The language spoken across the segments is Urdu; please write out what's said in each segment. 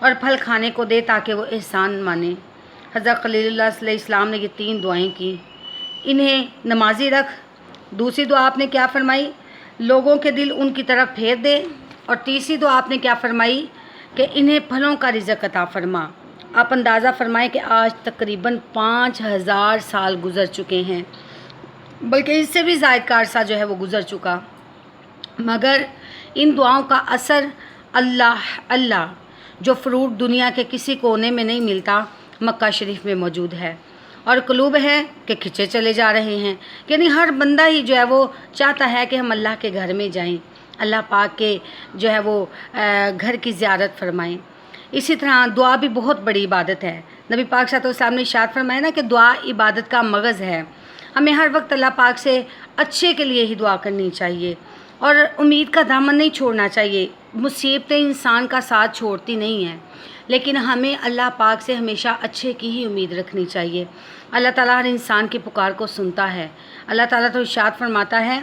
اور پھل کھانے کو دے تاکہ وہ احسان مانے۔ حضرت خلیل اللہ علیہ السلام نے یہ 3 دعائیں کی، انہیں نمازی رکھ۔ دوسری دعا آپ نے کیا فرمائی؟ لوگوں کے دل ان کی طرف پھیر دے۔ اور تیسری دعا آپ نے کیا فرمائی کہ انہیں پھلوں کا رزق عطا فرما۔ آپ اندازہ فرمائیں کہ آج تقریباً 5000 سال گزر چکے ہیں، بلکہ اس سے بھی زائد کا عرصہ جو ہے وہ گزر چکا، مگر ان دعاؤں کا اثر اللہ جو فروٹ دنیا کے کسی کونے میں نہیں ملتا مکہ شریف میں موجود ہے، اور قلوب ہے کہ کھنچے چلے جا رہے ہیں، یعنی ہر بندہ ہی جو ہے وہ چاہتا ہے کہ ہم اللہ کے گھر میں جائیں، اللہ پاک کے جو ہے وہ گھر کی زیارت فرمائیں۔ اسی طرح دعا بھی بہت بڑی عبادت ہے۔ نبی پاک صلی اللہ علیہ وسلم نے ارشاد فرمایا نا کہ دعا عبادت کا مغز ہے۔ ہمیں ہر وقت اللہ پاک سے اچھے کے لیے ہی دعا کرنی چاہیے اور امید کا دامن نہیں چھوڑنا چاہیے۔ مصیبتیں انسان کا ساتھ چھوڑتی نہیں ہیں، لیکن ہمیں اللہ پاک سے ہمیشہ اچھے کی ہی امید رکھنی چاہیے۔ اللہ تعالیٰ ہر انسان کی پکار کو سنتا ہے۔ اللہ تعالیٰ تو ارشاد فرماتا ہے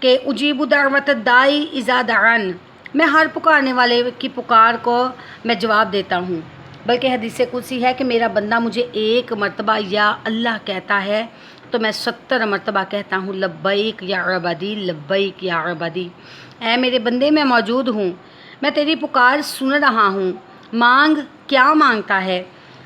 کہ اجیب دعوت الداعی اذا دعان، میں ہر پکارنے والے کی پکار کو میں جواب دیتا ہوں۔ بلکہ حدیث قدسی ہے کہ میرا بندہ مجھے 1 مرتبہ یا اللہ کہتا ہے تو میں 70 مرتبہ کہتا ہوں لبیک یا عبادی، لبیک یا عبادی۔ اے میرے بندے، میں موجود ہوں، میں تیری پکار سن رہا ہوں، مانگ۔ کیا مانگتا ہے؟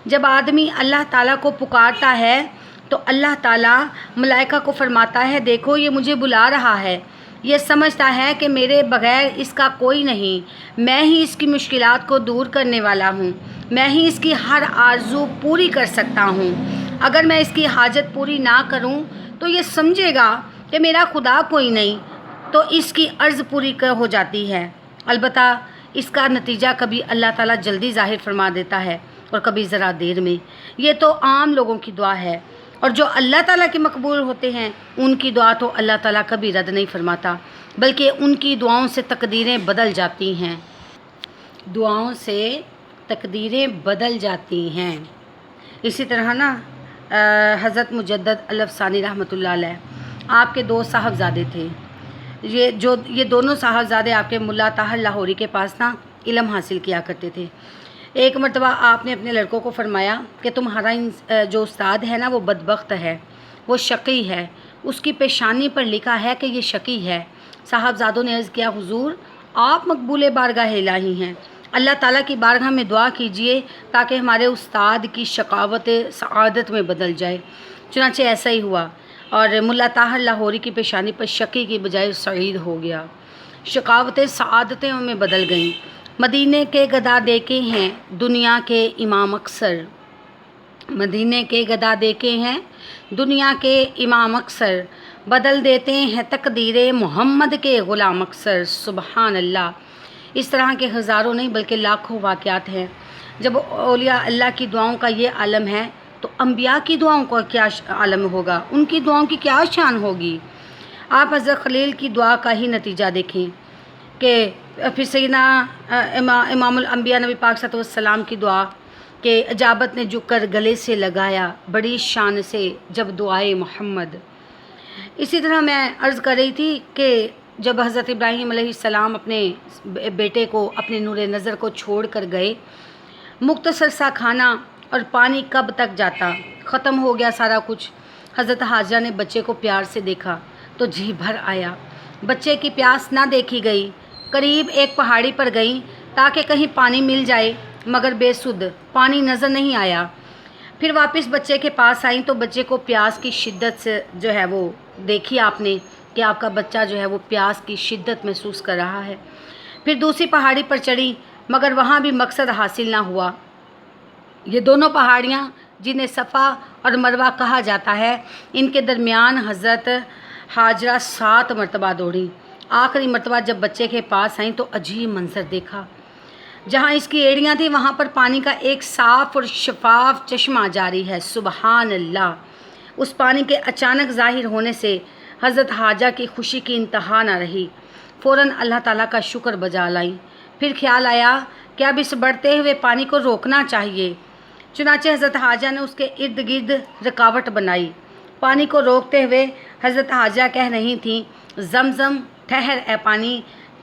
جب آدمی اللہ تعالیٰ کو پکارتا ہے تو اللہ تعالیٰ ملائکہ کو فرماتا ہے دیکھو یہ مجھے بلا رہا ہے، یہ سمجھتا ہے کہ میرے بغیر اس کا کوئی نہیں، میں ہی اس کی مشکلات کو دور کرنے والا ہوں، میں ہی اس کی ہر آرزو پوری کر سکتا ہوں۔ اگر میں اس کی حاجت پوری نہ کروں تو یہ سمجھے گا کہ میرا خدا کوئی نہیں، تو اس کی عرض پوری ہو جاتی ہے۔ البتہ اس کا نتیجہ کبھی اللہ تعالیٰ جلدی ظاہر فرما دیتا ہے اور کبھی ذرا دیر میں۔ یہ تو عام لوگوں کی دعا ہے، اور جو اللہ تعالیٰ کے مقبول ہوتے ہیں ان کی دعا تو اللہ تعالیٰ کبھی رد نہیں فرماتا، بلکہ ان کی دعاؤں سے تقدیریں بدل جاتی ہیں، دعاؤں سے تقدیریں بدل جاتی ہیں۔ اسی طرح نا حضرت مجدد الافسانی رحمۃ اللہ علیہ، آپ کے 2 صاحبزادے تھے۔ یہ دونوں صاحبزادے آپ کے ملا طاہر لاہوری کے پاس نا علم حاصل کیا کرتے تھے۔ ایک مرتبہ آپ نے اپنے لڑکوں کو فرمایا کہ تمہارا جو استاد ہے نا وہ بدبخت ہے، وہ شقی ہے، اس کی پیشانی پر لکھا ہے کہ یہ شقی ہے۔ صاحبزادوں نے عرض کیا حضور آپ مقبول بارگاہ الہی ہیں، اللہ تعالیٰ کی بارگاہ میں دعا کیجئے تاکہ ہمارے استاد کی شقاوت سعادت میں بدل جائے۔ چنانچہ ایسا ہی ہوا، اور ملا طاہر لاہوری کی پیشانی پر شقی کی بجائے سعید ہو گیا، شقاوتیں سعادتیں میں بدل گئیں۔ مدینے کے گدا دیکھے ہیں دنیا کے امام اکثر، مدینے کے گدا دیکھے ہیں دنیا کے امام اکثر، بدل دیتے ہیں تقدیر محمد کے غلام اکثر۔ سبحان اللہ۔ اس طرح کے ہزاروں نہیں بلکہ لاکھوں واقعات ہیں۔ جب اولیاء اللہ کی دعاؤں کا یہ عالم ہے تو انبیاء کی دعاؤں کا کیا عالم ہوگا، ان کی دعاؤں کی کیا شان ہوگی۔ آپ حضرت خلیل کی دعا کا ہی نتیجہ دیکھیں کہ پھر سیدنا امام الانبیاء نبی پاک صلی اللہ علیہ وسلم کی دعا کہ اجابت نے جھک کر گلے سے لگایا بڑی شان سے جب دعائے محمد۔ اسی طرح میں عرض کر رہی تھی کہ جب حضرت ابراہیم علیہ السلام اپنے بیٹے کو اپنے نور نظر کو چھوڑ کر گئے، مختصر سا کھانا اور پانی کب تک جاتا، ختم ہو گیا سارا کچھ۔ حضرت حاجرہ نے بچے کو پیار سے دیکھا تو جی بھر آیا، بچے کی پیاس نہ دیکھی گئی، قریب ایک پہاڑی پر گئیں تاکہ کہیں پانی مل جائے، مگر بے سدھ پانی نظر نہیں آیا۔ پھر واپس بچے کے پاس آئیں تو بچے کو پیاس کی شدت سے جو ہے وہ دیکھی آپ نے کہ آپ کا بچہ جو ہے وہ پیاس کی شدت محسوس کر رہا ہے۔ پھر دوسری پہاڑی پر چڑھی مگر وہاں بھی مقصد حاصل نہ ہوا۔ یہ دونوں پہاڑیاں جنہیں صفا اور مروہ کہا جاتا ہے، ان کے درمیان حضرت حاجرہ 7 مرتبہ دوڑیں۔ آخری مرتبہ جب بچے کے پاس آئیں تو عجیب منظر دیکھا، جہاں اس کی ایڑیاں تھیں وہاں پر پانی کا ایک صاف اور شفاف چشمہ جاری ہے۔ سبحان اللہ۔ اس پانی کے اچانک ظاہر ہونے سے حضرت حاجرہ کی خوشی کی انتہا نہ رہی، فوراً اللہ تعالیٰ کا شکر بجا لائیں۔ پھر خیال آیا کہ اب اس بڑھتے ہوئے پانی کو روکنا چاہیے، چنانچہ حضرت حاجرہ نے اس کے ارد گرد رکاوٹ بنائی۔ پانی کو روکتے ہوئے حضرت حاجرہ کہہ رہی تھیں زمزم ٹھہر اے پانی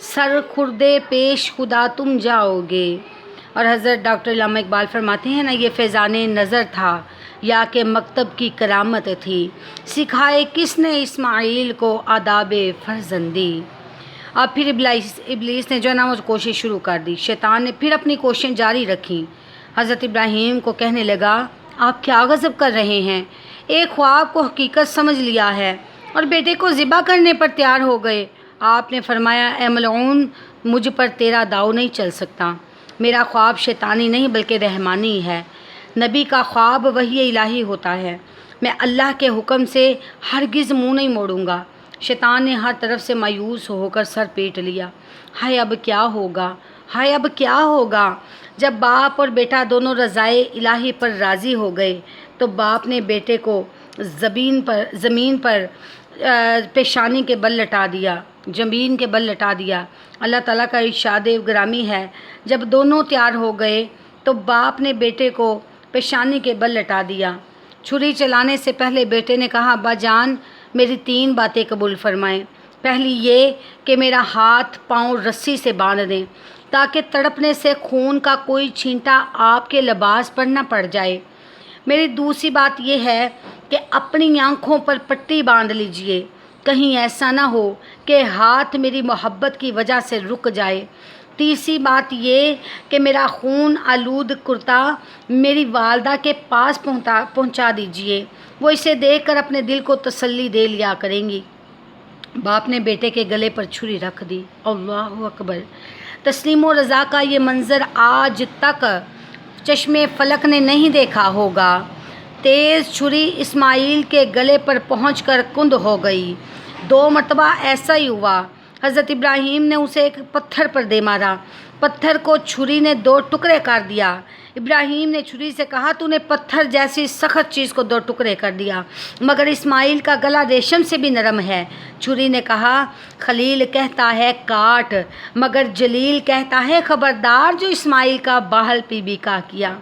سر خردے پیش خدا تم جاؤ گے۔ اور حضرت ڈاکٹر علامہ اقبال فرماتے ہیں نا، یہ فیضان نظر تھا یا کہ مکتب کی کرامت تھی، سکھائے کس نے اسماعیل کو آداب فرزندی۔ اب پھر ابلیس نے جو ہے نا وہ کوشش شروع کر دی، شیطان نے پھر اپنی کوششیں جاری رکھی۔ حضرت ابراہیم کو کہنے لگا، آپ کیا غضب کر رہے ہیں؟ ایک خواب کو حقیقت سمجھ لیا ہے اور بیٹے کو ذبح کرنے پر تیار ہو گئے۔ آپ نے فرمایا، اے ملعون، مجھ پر تیرا داؤ نہیں چل سکتا، میرا خواب شیطانی نہیں بلکہ رحمانی ہے۔ نبی کا خواب وحی الہی ہوتا ہے، میں اللہ کے حکم سے ہرگز منہ نہیں موڑوں گا۔ شیطان نے ہر طرف سے مایوس ہو کر سر پیٹ لیا، ہائے اب کیا ہوگا، ہائے اب کیا ہوگا۔ جب باپ اور بیٹا دونوں رضائے الہی پر راضی ہو گئے تو باپ نے بیٹے کو زمین پر پیشانی کے بل لٹا دیا۔ اللہ تعالیٰ کا ارشاد گرامی ہے، جب دونوں تیار ہو گئے تو باپ نے بیٹے کو پیشانی کے بل لٹا دیا۔ چھری چلانے سے پہلے بیٹے نے کہا، ابا جان میری 3 باتیں قبول فرمائیں۔ پہلی یہ کہ میرا ہاتھ پاؤں رسی سے باندھ دیں تاکہ تڑپنے سے خون کا کوئی چھینٹا آپ کے لباس پر نہ پڑ جائے۔ میری دوسری بات یہ ہے کہ اپنی آنکھوں پر پٹی باندھ لیجئے، کہیں ایسا نہ ہو کہ ہاتھ میری محبت کی وجہ سے رک جائے۔ تیسری بات یہ کہ میرا خون آلود کرتا میری والدہ کے پاس پہنچا دیجئے، وہ اسے دیکھ کر اپنے دل کو تسلی دے لیا کریں گی۔ باپ نے بیٹے کے گلے پر چھری رکھ دی۔ اللہ اکبر۔ تسلیم و رضا کا یہ منظر آج تک چشم فلک نے نہیں دیکھا ہوگا۔ تیز چھری اسماعیل کے گلے پر پہنچ کر کند ہو گئی۔ 2 مرتبہ ایسا ہی ہوا۔ حضرت ابراہیم نے اسے ایک پتھر پر دے مارا، پتھر کو چھری نے 2 ٹکڑے کر دیا۔ ابراہیم نے چھری سے کہا، تو نے پتھر جیسی سخت چیز کو 2 ٹکڑے کر دیا، مگر اسماعیل کا گلا ریشم سے بھی نرم ہے۔ چھری نے کہا، خلیل کہتا ہے کاٹ، مگر جلیل کہتا ہے خبردار جو اسماعیل کا باہل پی بھی کا کیا۔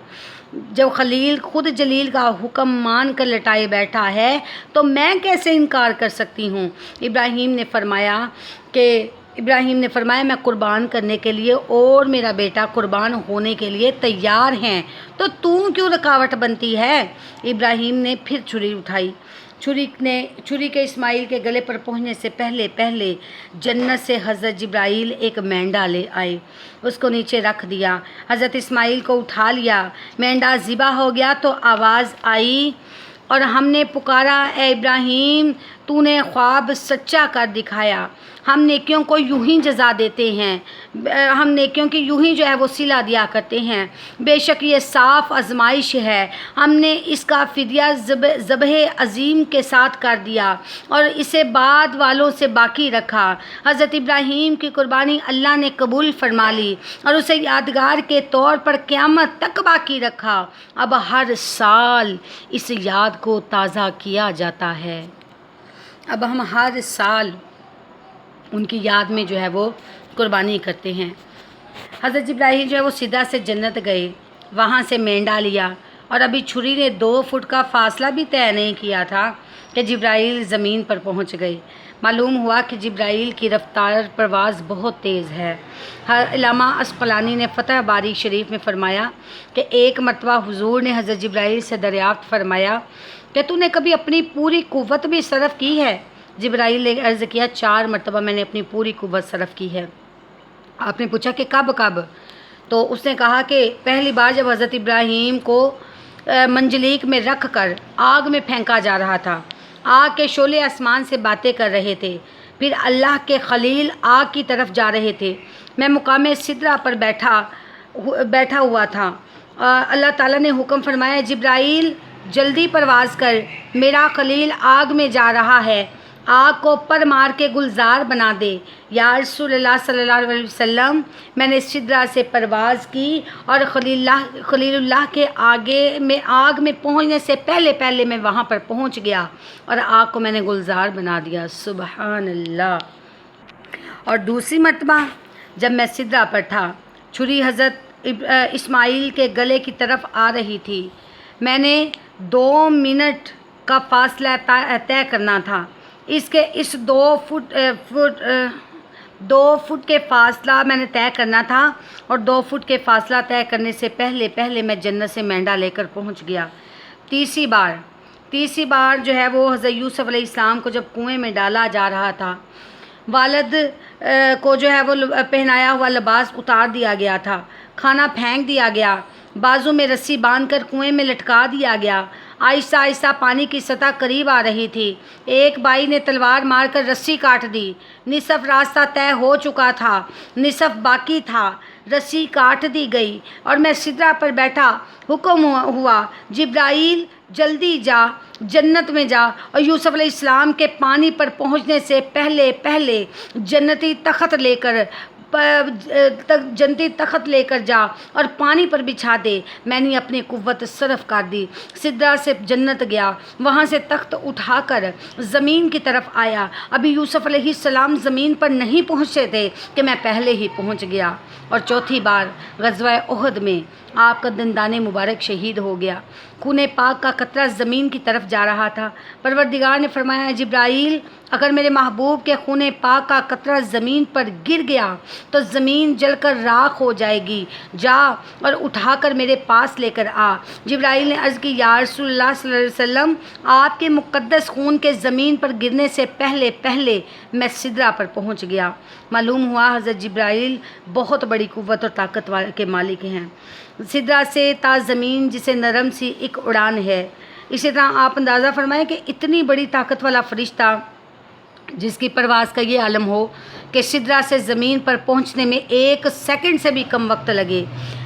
جب خلیل خود جلیل کا حکم مان کر لٹائے بیٹھا ہے تو میں کیسے انکار کر سکتی ہوں؟ ابراہیم نے فرمایا میں قربان کرنے کے لیے اور میرا بیٹا قربان ہونے کے لیے تیار ہیں، تو کیوں رکاوٹ بنتی ہے؟ ابراہیم نے پھر چھری اٹھائی۔ چھری کے اسماعیل کے گلے پر پہنچنے سے پہلے جنت سے حضرت جبرائیل ایک مینڈا لے آئے، اس کو نیچے رکھ دیا، حضرت اسماعیل کو اٹھا لیا۔ مینڈا ذبح ہو گیا تو آواز آئی اور ہم نے پکارا، اے ابراہیم تو نے خواب سچا کر دکھایا، ہم نیکیوں کو یوں ہی جزا دیتے ہیں، ہم نیکیوں کی یوں ہی جو ہے وہ صلہ دیا کرتے ہیں، بے شک یہ صاف آزمائش ہے، ہم نے اس کا فدیہ ذبح عظیم کے ساتھ کر دیا اور اسے بعد والوں سے باقی رکھا۔ حضرت ابراہیم کی قربانی اللہ نے قبول فرما لی اور اسے یادگار کے طور پر قیامت تک باقی رکھا۔ اب ہر سال اس یاد کو تازہ کیا جاتا ہے۔ اب ہم ہر سال ان کی یاد میں جو ہے وہ قربانی کرتے ہیں۔ حضرت جبرائیل جو ہے وہ سیدھا سے جنت گئے، وہاں سے مینڈا لیا، اور ابھی چھری نے 2 فٹ کا فاصلہ بھی طے نہیں کیا تھا کہ جبرائیل زمین پر پہنچ گئے۔ معلوم ہوا کہ جبرائیل کی رفتار پرواز بہت تیز ہے۔ علامہ عسقلانی نے فتح باری شریف میں فرمایا کہ ایک مرتبہ حضور نے حضرت جبرائیل سے دریافت فرمایا کہ تو نے کبھی اپنی پوری قوت بھی صرف کی ہے؟ جبرائیل نے عرض کیا، 4 مرتبہ میں نے اپنی پوری قوت صرف کی ہے۔ آپ نے پوچھا کہ کب؟ تو اس نے کہا کہ پہلی بار جب حضرت ابراہیم کو منجلیک میں رکھ کر آگ میں پھینکا جا رہا تھا، آگ کے شعلے آسمان سے باتیں کر رہے تھے، پھر اللہ کے خلیل آگ کی طرف جا رہے تھے، میں مقام سدرہ پر بیٹھا ہوا تھا، اللہ تعالیٰ نے حکم فرمایا، جبرائیل جلدی پرواز کر، میرا خلیل آگ میں جا رہا ہے، آگ کو پر مار کے گلزار بنا دے۔ یا رسول اللہ صلی اللہ علیہ وسلم، میں نے سدرہ سے پرواز کی اور خلیل اللہ کے آگ میں پہنچنے سے پہلے میں وہاں پر پہنچ گیا اور آگ کو میں نے گلزار بنا دیا۔ سبحان اللہ۔ اور دوسری مرتبہ جب میں سدرہ پر تھا، چھری حضرت اسماعیل کے گلے کی طرف آ رہی تھی، میں نے 2 منٹ کا فاصلہ طے کرنا تھا، اس 2 فٹ کے فاصلہ میں نے طے کرنا تھا، اور 2 فٹ کے فاصلہ طے کرنے سے پہلے میں جنت سے مینڈا لے کر پہنچ گیا۔ تیسری بار جو ہے وہ حضرت یوسف علیہ السلام کو جب کنویں میں ڈالا جا رہا تھا، والد کو جو ہے وہ پہنایا ہوا لباس اتار دیا گیا تھا، کھانا پھینک دیا گیا، بازو میں رسی باندھ کر کنویں میں لٹکا دیا گیا۔ آہستہ آہستہ پانی کی سطح قریب آ رہی تھی۔ ایک بھائی نے تلوار مار کر رسی کاٹ دی۔ نصف راستہ طے ہو چکا تھا، نصف باقی تھا۔ رسی کاٹ دی گئی اور میں سدرہ پر بیٹھا۔ حکم ہوا، جبرائیل جلدی جا، جنت میں جا، اور یوسف علیہ السلام کے پانی پر پہنچنے سے پہلے جنتی تخت لے کر جا اور پانی پر بچھا دے۔ میں نے اپنی قوت صرف کر دی، سدرہ سے جنت گیا، وہاں سے تخت اٹھا کر زمین کی طرف آیا۔ ابھی یوسف علیہ السلام زمین پر نہیں پہنچے تھے کہ میں پہلے ہی پہنچ گیا۔ اور چوتھی بار غزوہ احد میں آپ کا دندان مبارک شہید ہو گیا۔ خون پاک کا قطرہ زمین کی طرف جا رہا تھا۔ پروردگار نے فرمایا، جبرائیل، اگر میرے محبوب کے خون پاک کا قطرہ زمین پر گر گیا تو زمین جل کر راکھ ہو جائے گی، جا اور اٹھا کر میرے پاس لے کر آ۔ جبرائیل نے عرض کی، یا رسول اللہ صلی اللہ علیہ وسلم، آپ کے مقدس خون کے زمین پر گرنے سے پہلے میں سدرہ پر پہنچ گیا۔ معلوم ہوا حضرت جبرائیل بہت بڑی قوت اور طاقت کے مالک ہیں۔ سدرہ سے تا زمین جسے نرم سی ایک اڑان ہے۔ اسی طرح آپ اندازہ فرمائیں کہ اتنی بڑی طاقت والا فرشتہ جس کی پرواز کا یہ عالم ہو کہ سدرہ سے زمین پر پہنچنے میں 1 سیکنڈ سے بھی کم وقت لگے۔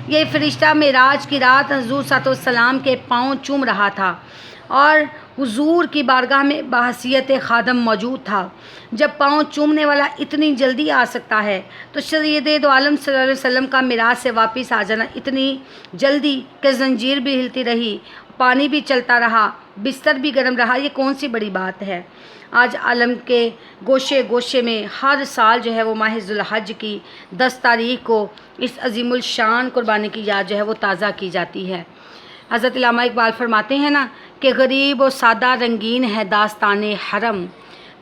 یہ فرشتہ معراج کی رات حضور صلی اللہ علیہ وسلم کے پاؤں چوم رہا تھا اور حضور کی بارگاہ میں بحیثیت خادم موجود تھا۔ جب پاؤں چومنے والا اتنی جلدی آ سکتا ہے تو سید دو عالم صلی اللہ علیہ وسلم کا معراج سے واپس آ جانا اتنی جلدی کہ زنجیر بھی ہلتی رہی، پانی بھی چلتا رہا، بستر بھی گرم رہا، یہ کون سی بڑی بات ہے؟ آج عالم کے گوشے گوشے میں ہر سال جو ہے وہ ماہ ذو الحج کی 10 تاریخ کو اس عظیم الشان قربانی کی یاد جو ہے وہ تازہ کی جاتی ہے۔ حضرت علامہ اقبال فرماتے ہیں نا کہ غریب و سادہ رنگین ہے داستان حرم،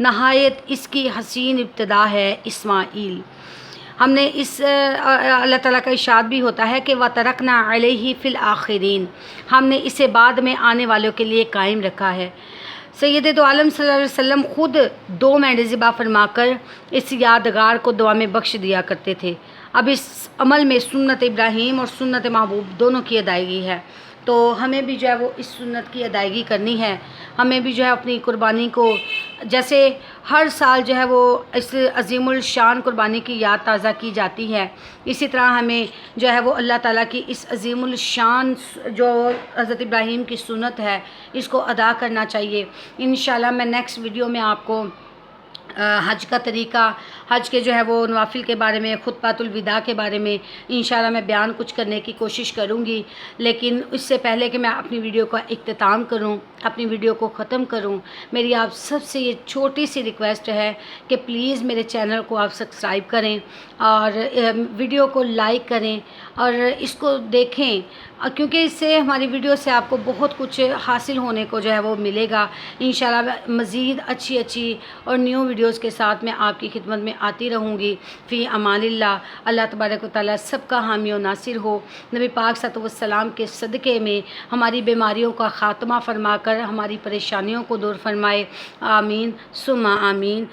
نہایت اس کی حسین ابتدا ہے اسماعیل۔ ہم نے اس اللہ تعالیٰ کا ارشاد بھی ہوتا ہے کہ وَتَرَكْنَا عَلَيْهِ فِي الْآخِرِينَ، ہم نے اسے بعد میں آنے والوں کے لیے قائم رکھا ہے۔ سید دو عالم صلی اللہ علیہ وسلم خود 2 مینڈے ذبح فرما کر اس یادگار کو دعا میں بخش دیا کرتے تھے۔ اب اس عمل میں سنت ابراہیم اور سنت محبوب دونوں کی ادائیگی ہے، تو ہمیں بھی جو ہے وہ اس سنت کی ادائیگی کرنی ہے۔ ہمیں بھی جو ہے اپنی قربانی کو، جیسے ہر سال جو ہے وہ اس عظیم الشان قربانی کی یاد تازہ کی جاتی ہے، اسی طرح ہمیں جو ہے وہ اللہ تعالیٰ کی اس عظیم الشان جو حضرت ابراہیم کی سنت ہے اس کو ادا کرنا چاہیے۔ انشاءاللہ میں نیکسٹ ویڈیو میں آپ کو حج کا طریقہ، حج کے جو ہے وہ نوافل کے بارے میں، خطبۃ الوداع کے بارے میں انشاءاللہ میں بیان کچھ کرنے کی کوشش کروں گی، لیکن اس سے پہلے کہ میں اپنی ویڈیو کا اختتام کروں، اپنی ویڈیو کو ختم کروں، میری آپ سب سے یہ چھوٹی سی ریکویسٹ ہے کہ پلیز میرے چینل کو آپ سبسکرائب کریں اور ویڈیو کو لائک کریں اور اس کو دیکھیں، کیونکہ اس سے ہماری ویڈیو سے آپ کو بہت کچھ حاصل ہونے کو جو ہے وہ ملے گا۔ انشاءاللہ مزید اچھی اور نیو ویڈیوز کے ساتھ میں آپ کی خدمت میں آتی رہوں گی۔ فی امان اللہ، اللہ تبارک و تعالیٰ سب کا حامی و ناصر ہو۔ نبی پاک صلی اللہ علیہ وسلم کے صدقے میں ہماری بیماریوں کا خاتمہ فرما کر ہماری پریشانیوں کو دور فرمائے، آمین ثم آمین۔